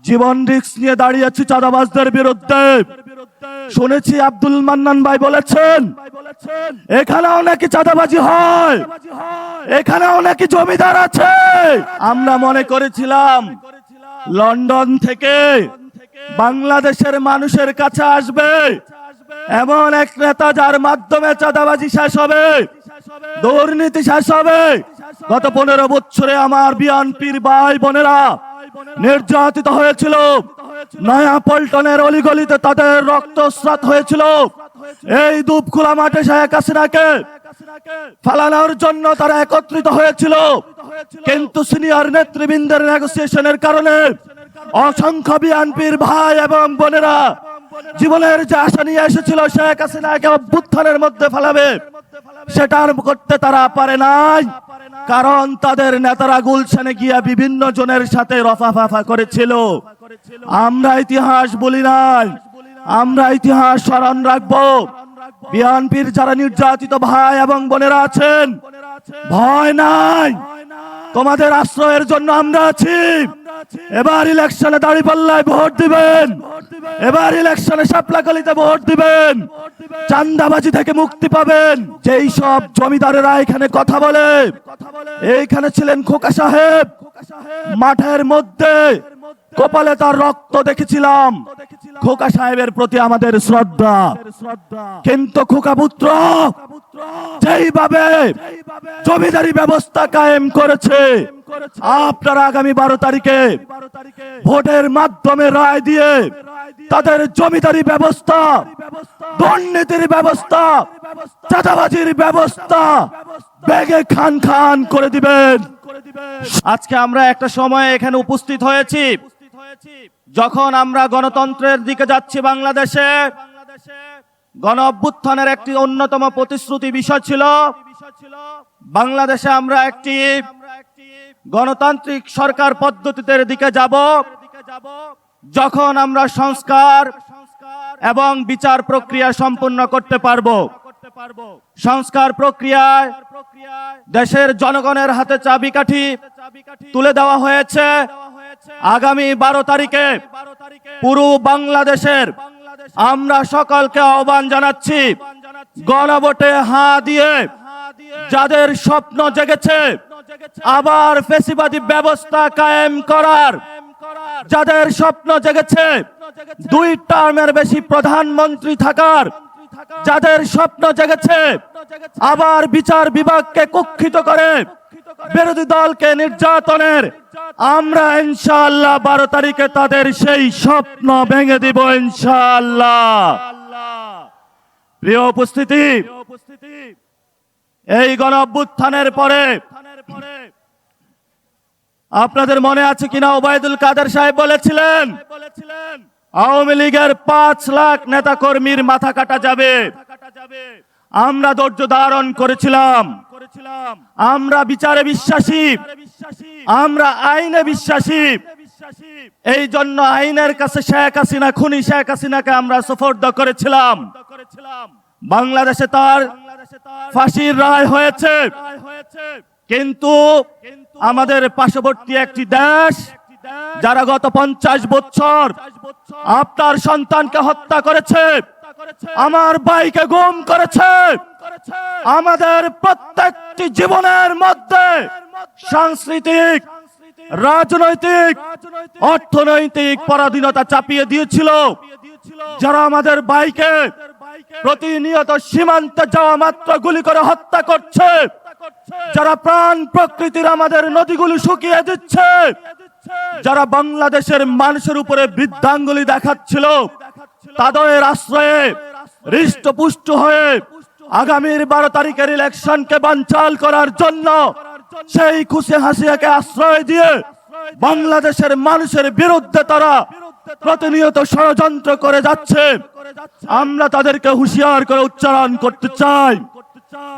জীবন risk নিয়ে দাঁড়িয়েছি চাঁদাবাজদের বিরুদ্ধে। শুনেছি আব্দুল মান্নান ভাই বলেছেন এখানেও নাকি চাঁদাবাজি হয়, এখানেও নাকি জমিদার আছে। আমরা মনে করেছিলাম লন্ডন থেকে বাংলাদেশের মানুষের কাছে আসবে এমন এক নেতা যার মাধ্যমে চাঁদাবাজি শেষ হবে, দুর্নীতি শেষ হবে। গত 15 বছরে আমার বিএনপির ভাই বোনেরা নির্যাতিত হয়েছিল, নয়া পল্টনের অলিগলিতে তাদের রক্তস্রাত হয়েছিল। এই দুবখোলা মাঠে শেখ হাসিনাকে ফালানোর জন্য তারা একত্রিত হয়েছিল, কিন্তু সিনিয়র নেতৃবৃন্দের নেগোসিয়েশনের কারণে অসংখ্য বিএনপির ভাই এবং বোনেরা জীবনের যে আশা নিয়ে এসেছিল শেখ হাসিনাকে অভ্যুত্থানের মধ্যে ফেলাবে, সেটা করতে তারা পারে নাই। কারণ তাদের নেতারা গুলশানে গিয়া বিভিন্ন জনের সাথে রফাফাফা করেছিল। আমরা ইতিহাস বলি নাই, আমরা ইতিহাস স্মরণ রাখবো। বিএনপির যারা নির্যাতিত ভাই এবং বোনেরা আছেন, ভয় নাই, তোমাদের আশ্রয়ের জন্য আমরা আছি। এবার ইলেকশনে দাঁড়িপাল্লায় ভোট দিবেন, এবার ইলেকশনে শাপলাকলিতে ভোট দিবেন, চাঁদাবাজি থেকে মুক্তি পাবেন। যেই সব জমিদারেরা এখানে কথা বলে, এইখানে ছিলেন খোকা সাহেব, মাঠের মধ্যে কপালে তার রক্ত দেখেছিলাম। খোকা সাহেবের প্রতি আমাদের শ্রদ্ধা, কিন্তু খোকা পুত্র যেইভাবে জমিদারি ব্যবস্থা কায়েম করেছে, আপনারা আগামী 12 তারিখে ভোটের মাধ্যমে রায় দিয়ে তাদের জমিদারি ব্যবস্থা, দুর্নীতির ব্যবস্থা, চাঁদাবাজির ব্যবস্থা ব্যাগে খান খান করে দিবেন। আজকে আমরা একটা সময় এখানে উপস্থিত হয়েছি যখন আমরা গণতন্ত্রের দিকে যাচ্ছি। বাংলাদেশে গণ অভ্যুত্থানের একটি অন্যতম প্রতিশ্রুতি বিষয় ছিল বাংলাদেশে আমরা একটি গণতান্ত্রিক সরকার পদ্ধতিতে দিকে যাব, যখন আমরা সংস্কার এবং বিচার প্রক্রিয়া সম্পূর্ণ করতে পারবো। সংস্কার প্রক্রিয়ায় দেশের জনগণের হাতে চাবিকাঠি তুলে দেওয়া হয়েছে। আগামী 12 তারিখে পুরো বাংলাদেশের আমরা সকলকে আহ্বান জানাচ্ছি, গণভোটে হাঁ দিয়ে যাদের স্বপ্ন জেগেছে আবার ফ্যাসিবাদী ব্যবস্থা কায়েম করার, যাদের স্বপ্ন জেগেছে 2 টার্মের বেশি প্রধানমন্ত্রী থাকার, যাদের স্বপ্ন জেগেছে আবার বিচার বিভাগকে কুক্ষিত করে বিরোধী দলকে নির্যাতনের, আমরা ইনশাআল্লাহ 12 তারিখে তাদের সেই স্বপ্ন ভেঙে দিব ইনশাআল্লাহ। প্রিয় উপস্থিতি, এই গণ অভ্যুত্থানের পরে আপনাদের মনে আছে কিনা ওবায়দুল কাদের সাহেব বলেছিলেন আওয়ামী লীগের 5 লাখ নেতা কর্মীর মাথা কাটা যাবে। আমরা ধৈর্য ধারণ করেছিলাম, আমরা বিচারে বিশ্বাসী, আমরা আইনে বিশ্বাসী। এই জন্য আইনের কাছে শেখ হাসিনা, খুনি শেখ হাসিনাকে আমরা সুপর্দ করেছিলাম। বাংলাদেশে তার ফাঁসির রায় হয়েছে, কিন্তু আমাদের পার্শ্ববর্তী একটি দেশ যারা গত 50 বছর আপনার সন্তানকে হত্যা করেছে, আমার ভাইকে গুম করেছে, আমাদের প্রত্যেকটি জীবনের মধ্যে সাংস্কৃতিক, রাজনৈতিক, অর্থনৈতিক পরাধীনতা চাপিয়ে দিয়েছিল, যারা আমাদের ভাইকে প্রতিনিয়ত সীমান্তে যাওয়া মাত্র গুলি করে হত্যা করছে, যারা প্রাণ প্রকৃতির আমাদের নদীগুলো শুকিয়ে দিচ্ছে, যারা বাংলাদেশের মানুষের উপরে বৃদ্ধাঙ্গুলি দেখাচ্ছিল, তাদের আশ্রয়ে হৃষ্টপুষ্ট হয়ে আগামীর 12 তারিখের ইলেকশনকে বানচাল করার জন্য সেই খুশি হাসিয়াকে আশ্রয় দিয়ে বাংলাদেশের মানুষের বিরুদ্ধে তারা প্রতিনিয়ত ষড়যন্ত্র করে যাচ্ছে। আমরা তাদেরকে হুঁশিয়ার করে উচ্চারণ করতে চাই,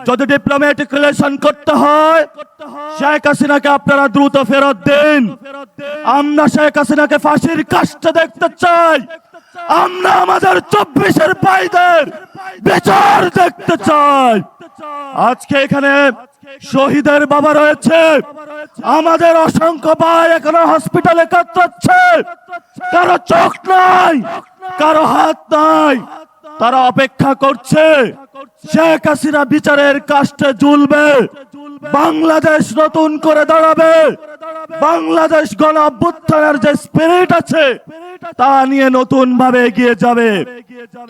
যদি ডিপ্লোম্যাটিক রিলেশন করতে হয় শেখ হাসিনাকে আপনারা দ্রুত ফেরত দিন। আমরা শেখ হাসিনাকে ফাঁসির কাস্টে দেখতে চাই। আমরা আমাদের 24-এর ভাইদের বিচার দেখতে চাই। আজকে এখানে শহীদের বাবা রয়েছে, আমাদের অসংখ্য ভাই এখনো হসপিটালে কাতরাচ্ছে, কারো চোখ নাই, কারো হাত নাই, তারা অপেক্ষা করছে শেখ হাসিনা বিচারের কাস্টে ঝুলবে, বাংলাদেশ নতুন করে দাঁড়াবে, বাংলাদেশ গণ অভ্যুত্থানের যে স্পিরিট আছে তা নিয়ে নতুন ভাবে এগিয়ে যাবে।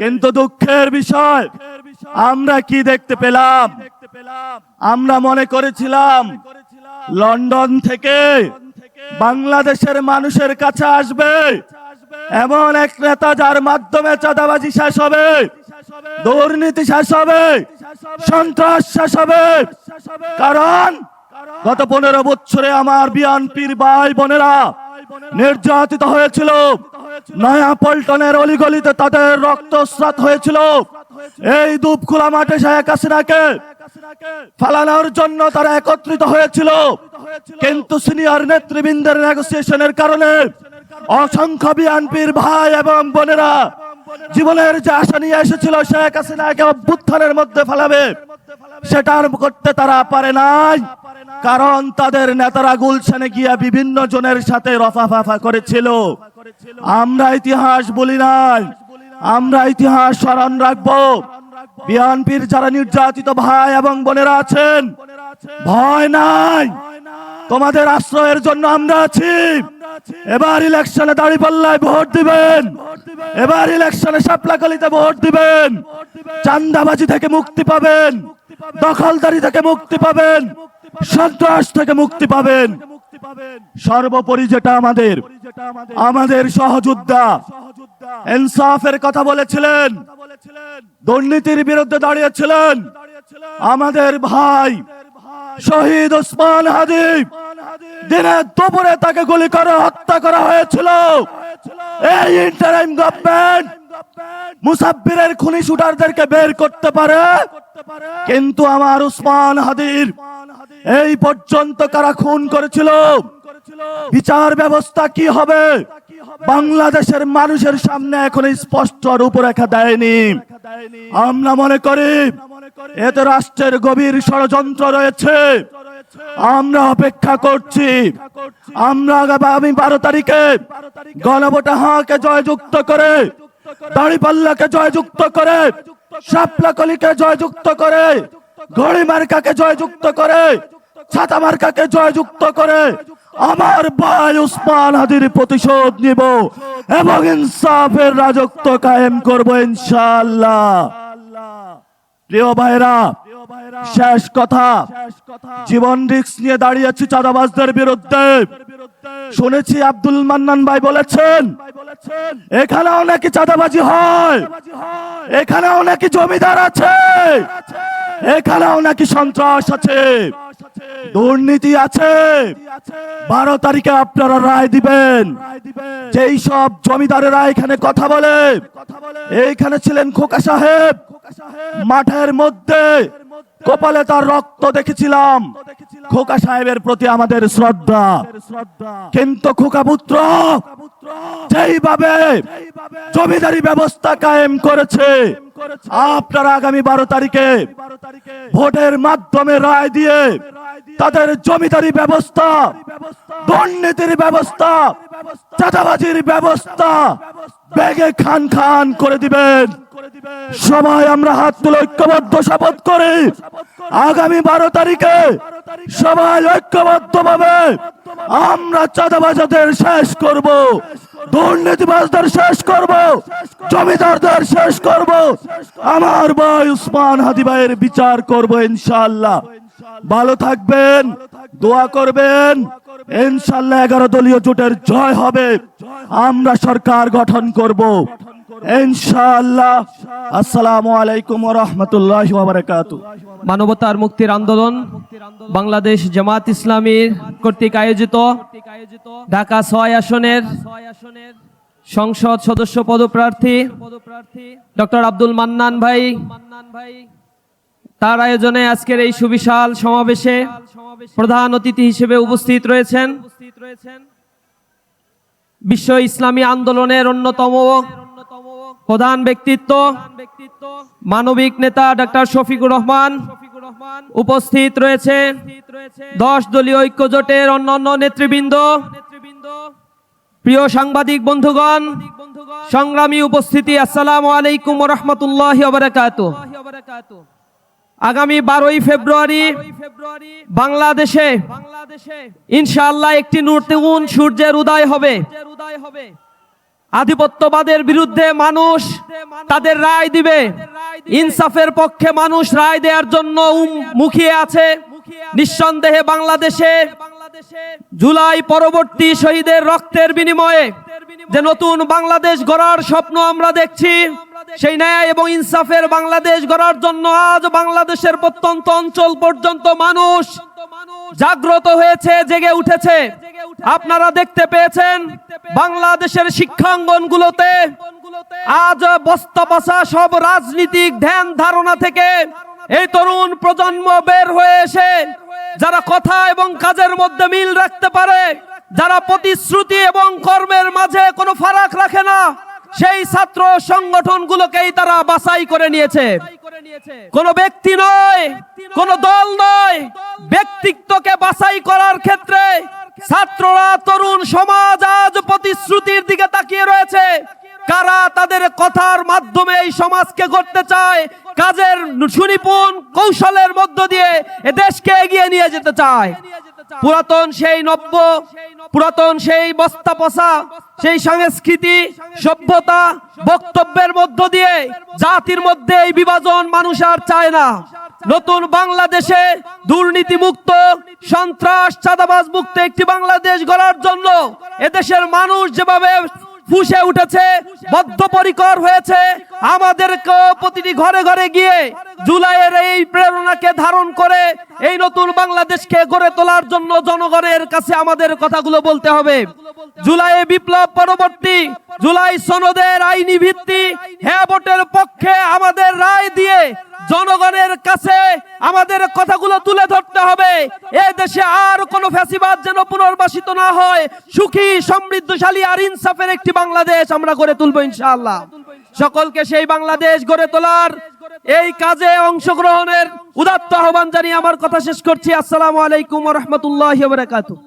কিন্তু দুঃখের বিষয় আমরা কি দেখতে পেলাম? আমরা মনে করেছিলাম লন্ডন থেকে বাংলাদেশের মানুষের কাছে আসবে এমন এক নেতা যার মাধ্যমে চাঁদাবাজি শেষ হবে, দুর্নীতি শেষ হবে, সন্ত্রাস শেষ হবে। কারণ গত 15 বছরে আমার বিএনপির ভাই বোনেরা নির্যাতিত হয়েছিল, নয়া পল্টনের অলিগলিতে তাদের রক্তস্রাত হয়েছিল। এই দুপখোলা মাঠে শেখ হাসিনাকে ফালানোর জন্য তারা একত্রিত হয়েছিল, কিন্তু সিনিয়র নেতৃবৃন্দের নেগোসিয়েশনের কারণে অসংখ্য বিএনপির ভাই এবং বোনেরা জীবনের যে আশা নিয়ে এসেছিল শেখ হাসিনাকে অভ্যুত্থানের মধ্যে ফেলাবে, সেটা করতে তারা পারে নাই। কারণ তাদের নেতারা গুলশানে গিয়া বিভিন্ন জনের সাথে রফাফাফা করেছিল। আমরা ইতিহাস বলি নাই, আমরা ইতিহাস স্মরণ রাখবো। বিএনপির যারা নির্যাতিত ভাই এবং বোনেরা আছেন, ভয় নাই, তোমাদের আশ্রয়ের জন্য আমরা আছি। এবার ইলেকশনে দাঁড়িপাল্লায় ভোট দিবেন, এবার ইলেকশনে শাপলাকলিতে ভোট দিবেন, চাঁদাবাজি থেকে মুক্তি পাবেন, দখলদারি থেকে মুক্তি পাবেন, সন্ত্রাস থেকে মুক্তি পাবেন। সর্বোপরি যেটা আমাদের সহযোদ্ধা ইনসাফের কথা বলেছিলেন, দুর্নীতির বিরুদ্ধে দাঁড়িয়েছিলেন আমাদের ভাই শহীদ ওসমান হাদি, দিনের দুপুরে তাকে গুলি করে হত্যা করা হয়েছিল। এই ইন্টারিম গভর্নমেন্ট মুসাব্বিরের খুনি শুটারদেরকে বের করতে পারে, কিন্তু আমার ওসমান হাদির এই পর্যন্ত কারা খুন করেছিল, বিচার ব্যবস্থা কি হবে, বাংলাদেশের মানুষের সামনে এখন স্পষ্ট রূপরেখা দেয়নি। আমরা মনে করি এতে রাষ্ট্রের গভীর ষড়যন্ত্র রয়েছে। আমরা অপেক্ষা করছি, আমরা আগামী 12 তারিখে গণভোটে হাঁকে জয়যুক্ত করে, দাঁড়িপাল্লাকে জয়যুক্ত করে, শাপলাকলিকে জয়যুক্ত করে, ঘড়ি মার্কাকে জয়যুক্ত করে, ছাতা মার্কাকে জয়যুক্ত করে আমার ভাই ওসমান হাদির প্রতিশোধ নিব এবং ইনসাফের রাজত্ব কায়েম করব ইনশাআল্লাহ। প্রিয় ভাইরা, শেষ কথা, জীবন রিস্ক নিয়ে দাঁড়িয়েছি চাঁদাবাজদের বিরুদ্ধে। শুনেছি আব্দুল মান্নান ভাই বলেছেন এখানেও নাকি চাঁদাবাজি হয়, এখানেও নাকি জমিদার আছে, এখানেও নাকি সন্ত্রাস আছে, দুর্নীতি আছে। 12 তারিখে আপনারা রায় দিবেন। যেই সব জমিদারেরা এখানে কথা বলে, এইখানে ছিলেন খোকা সাহেব, মাঠের মধ্যে কপালে তার রক্ত দেখেছিলাম। খোকা সাহেবের প্রতি আমাদের শ্রদ্ধা, কিন্তু খোকা পুত্র যেইভাবে জমিদারি ব্যবস্থা কায়েম করেছে, আপনারা আগামী 12 তারিখে ভোটের মাধ্যমে রায় দিয়ে তাদের জমিদারি ব্যবস্থা, দুর্নীতির ব্যবস্থা, চাঁদাবাজির ব্যবস্থা ব্যাগে খান খান করে দিবেন। সবাই আমরা হাত তুলে ঐক্যবদ্ধ শপথ করি, আগামী 12 তারিখে সবাই ঐক্যবদ্ধভাবে আমরা চাঁদাবাজদের শেষ করব, দুর্নীতিবাজদের শেষ করব, জমিদারদের শেষ করব, আমার ভাই ওসমান হাদি ভাইয়ের বিচার করব ইনশাআল্লাহ। ভালো থাকবেন, দোয়া করবেন, ইনশাআল্লাহ 11 দলীয় জোটের জয় হবে, আমরা সরকার গঠন করব ইনশাআল্লাহ। আসসালামু আলাইকুম ওয়া রাহমাতুল্লাহি ওয়া বারাকাতুহু। মানবতার মুক্তির আন্দোলন বাংলাদেশ জামাত ইসলামীর কর্তৃক আয়োজিত ঢাকা 6 আসনের সংসদ সদস্য পদপ্রার্থী ডক্টর আব্দুল মান্নান ভাই, তার আয়োজনে আজকের এই সুবিশাল সমাবেশে প্রধান অতিথি হিসেবে উপস্থিত রয়েছেন বিশ্ব ইসলামী আন্দোলনের অন্যতম প্রধান ব্যক্তিত্ব মানবিক নেতা ডক্টর শফিকুর রহমান উপস্থিত রয়েছে। 10 দলীয় ঐক্য জোটের অন্যান্য নেতৃবৃন্দ, প্রিয় সাংবাদিক বন্ধুগণ, সংগ্রামী উপস্থিতি, আসসালামু আলাইকুম ওয়া রাহমাতুল্লাহি ওয়া বারাকাতুহু। আগামী 12ই ফেব্রুয়ারি বাংলাদেশে ইনশাআল্লাহ একটি নতুন সূর্যের উদয় হবে। আধিপত্যবাদের বিরুদ্ধে মানুষ তাদের রায় দিবে, ইনসাফের পক্ষে মানুষ রায় দেওয়ার জন্য মুখিয়ে আছে। নিঃসন্দেহে বাংলাদেশে জুলাই পরবর্তী শহীদের রক্তের বিনিময়ে যে নতুন বাংলাদেশ গড়ার স্বপ্ন আমরা দেখছি, সেই ন্যায় এবং ইনসাফের বাংলাদেশ গড়ার জন্য আজ বাংলাদেশের প্রত্যন্ত অঞ্চল পর্যন্ত মানুষ জাগ্রত হয়েছে, জেগে উঠেছে। আপনারা দেখতে পেয়েছেন বাংলাদেশের শিক্ষাঙ্গনগুলোতে আজ বস্তাপচা সব রাজনীতিক ধ্যান ধারণা থেকে এই তরুণ প্রজন্ম বের হয়ে এসে যারা কথা এবং কাজের মধ্যে মিল রাখতে পারে, যারা প্রতিশ্রুতি এবং কর্মের মাঝে কোনো ফারাক রাখে না, সেই ছাত্র সংগঠনগুলোকেই তারা বাছাই করে নিয়েছে। কোনো ব্যক্তি নয়, কোনো দল নয়, ব্যক্তিত্বকে বাছাই করার ক্ষেত্রে ছাত্ররা, তরুণ সমাজ আজ প্রতিশ্রুতির দিকে তাকিয়ে রয়েছে। কারা তাদের কথার মাধ্যমে এই সমাজকে গড়তে চায়, কাজের সুনিপুণ কৌশলের মধ্য দিয়ে এ দেশকে এগিয়ে নিয়ে যেতে চায়। পুরাতন সেই বস্তা পচা সেই সংস্কৃতি সভ্যতা বক্তব্যের মধ্য দিয়ে জাতির মধ্যে এই বিভাজন মানুষ আর চায় না। নতুন বাংলাদেশে দুর্নীতি মুক্ত, সন্ত্রাস চাঁদাবাজ মুক্ত একটি বাংলাদেশ গড়ার জন্য এদেশের মানুষ যেভাবে ফুঁসে উঠেছে, বদ্ধপরিকর হয়েছে, আমাদেরকে প্রতিটি ঘরে ঘরে গিয়ে জুলাইয়ের এই প্রেরণাকে ধারণ করে এই নতুন বাংলাদেশকে গড়ে তোলার জন্য জনগণের কাছে আমাদের কথাগুলো বলতে হবে। জুলাই বিপ্লব পরবর্তী জুলাই সনদের আইনি ভিত্তি হ্যাঁ ভোটের পক্ষে আমাদের রায় দিয়ে জনগণের কাছে আমাদের কথাগুলো তুলে ধরতে হবে। এই দেশে আর কোনো ফ্যাসিবাদ যেন পুনর্বাসিত না হয়, সুখী সমৃদ্ধশালী আর ইনসাফের একটি বাংলাদেশ আমরা গড়ে তুলবো ইনশাআল্লাহ। সকলকে সেই বাংলাদেশ গড়ে তোলার এই কাজে অংশগ্রহণের উদাত্ত আহ্বান জানিয়ে আমার কথা শেষ করছি। আসসালামু আলাইকুম ওয়া রাহমাতুল্লাহি ওয়া বারাকাতুহু।